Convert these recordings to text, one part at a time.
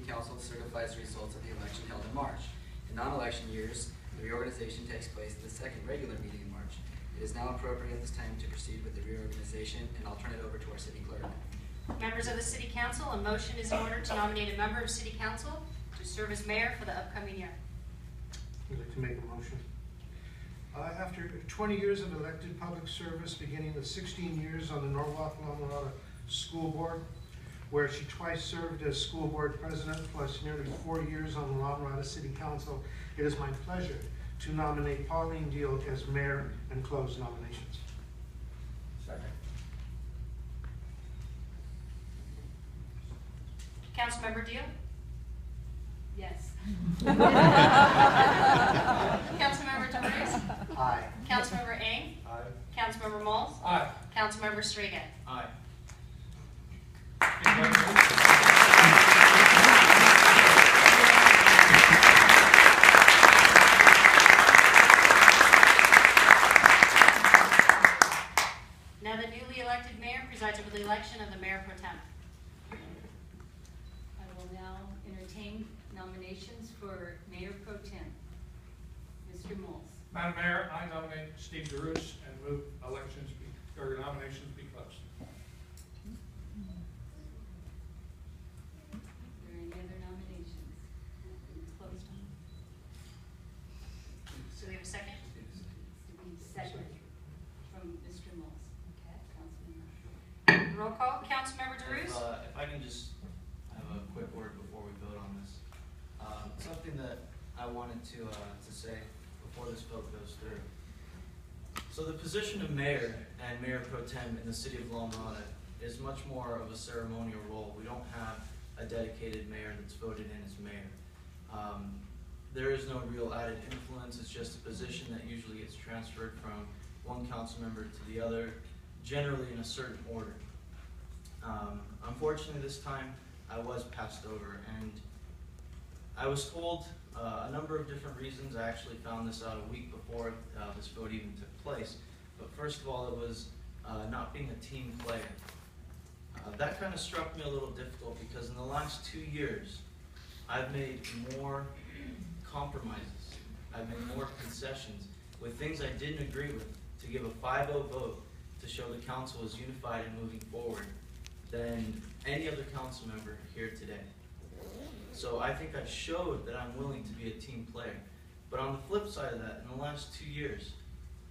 Council certifies the results of the election held in March. In non-election years, the reorganization takes place at the second regular meeting in March. It is now appropriate at this time to proceed with the reorganization, and I'll turn it over to our City Clerk. Members of the City Council, a motion is in order to nominate a member of City Council to serve as mayor for the upcoming year. I'd like to make a motion. After 20 years of elected public service, beginning with 16 years on the Norwalk-La Mirada School Board, where she twice served as school board president, plus nearly 4 years on the La Mirada City Council, it is my pleasure to nominate Pauline Deal as mayor and close nominations. Second. Councilmember Deal? Yes. Councilmember Torres? Aye. Councilmember Eng? Aye. Councilmember Malls? Aye. Councilmember Sarega? Aye. Now the newly elected mayor presides over the election of the mayor pro tem. I will now entertain nominations for Mayor Pro Tem. Mr. Moles. Madam Mayor, I nominate Steve DeRusse and move nominations be closed. Are there any other nominations? Closed on. So we have a second? Needs to be second from Mr. Moles. Okay, Councilman. Roll call. Councilmember DeRusse? If I can just have a quick word before we vote on this. Something that I wanted to say before this vote goes through. So the position of mayor and mayor pro tem in the city of La Mirada is much more of a ceremonial role. We don't have a dedicated mayor that's voted in as mayor. There is no real added influence. It's just a position that usually gets transferred from one council member to the other, generally in a certain order. Unfortunately, this time I was passed over, and I was told a number of different reasons. I actually found this out a week before this vote even took place. But first of all, it was not being a team player. That kind of struck me a little difficult because in the last 2 years, I've made more compromises. I've made more concessions with things I didn't agree with to give a 5-0 vote to show the council is unified and moving forward than any other council member here today. So I think I showed that I'm willing to be a team player. But on the flip side of that, in the last 2 years,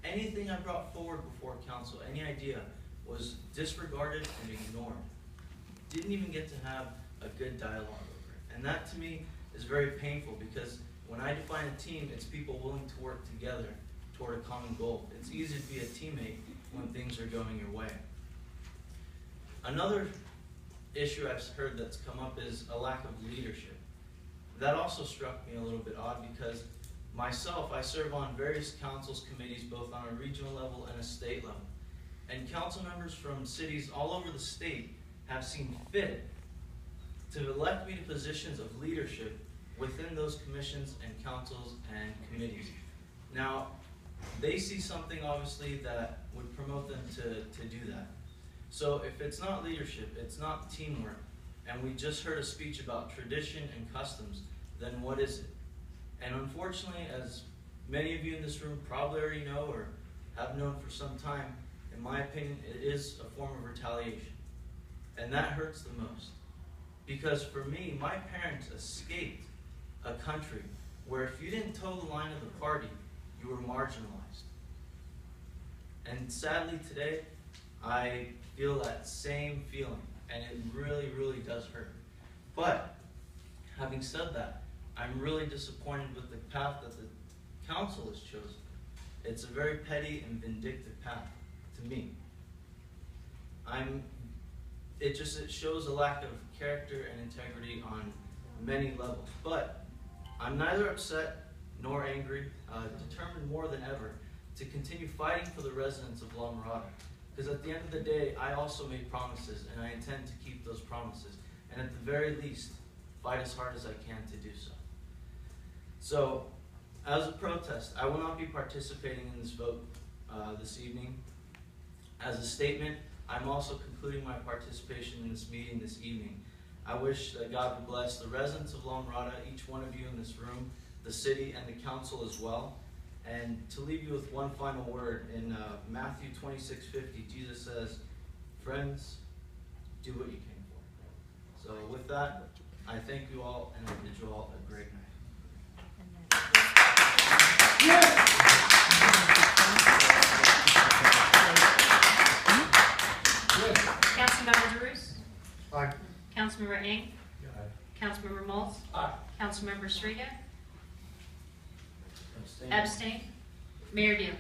anything I brought forward before council, any idea, was disregarded and ignored. Didn't even get to have a good dialogue over it. And that to me is very painful because when I define a team, it's people willing to work together toward a common goal. It's easy to be a teammate when things are going your way. Another issue I've heard that's come up is a lack of leadership. That also struck me a little bit odd because myself, I serve on various councils, committees, both on a regional level and a state level. And council members from cities all over the state have seen fit to elect me to positions of leadership within those commissions and councils and committees. Now, they see something obviously that would promote them to do that. So if it's not leadership, it's not teamwork, and we just heard a speech about tradition and customs, then what is it? And unfortunately, as many of you in this room probably already know or have known for some time, in my opinion, it is a form of retaliation. And that hurts the most. Because for me, my parents escaped a country where if you didn't toe the line of the party, you were marginalized. And sadly today, I feel that same feeling, and it really, really does hurt. But, having said that, I'm really disappointed with the path that the council has chosen. It's a very petty and vindictive path, to me. It shows a lack of character and integrity on many levels. But, I'm neither upset nor angry, determined more than ever to continue fighting for the residents of La Mirada. Because at the end of the day, I also made promises, and I intend to keep those promises. And at the very least, fight as hard as I can to do so. So, as a protest, I will not be participating in this vote this evening. As a statement, I'm also concluding my participation in this meeting this evening. I wish that God would bless the residents of La Mirada, each one of you in this room, the city and the council as well. And to leave you with one final word, in Matthew 26:50, Jesus says, "Friends, do what you came for." So with that, I thank you all and I bid you all a great night. Councilmember DeRusse? Aye. Councilmember Eng? Councilmember Maltz? Aye. Councilmember Sarega? Abstain. Abstain. Mayor Dale?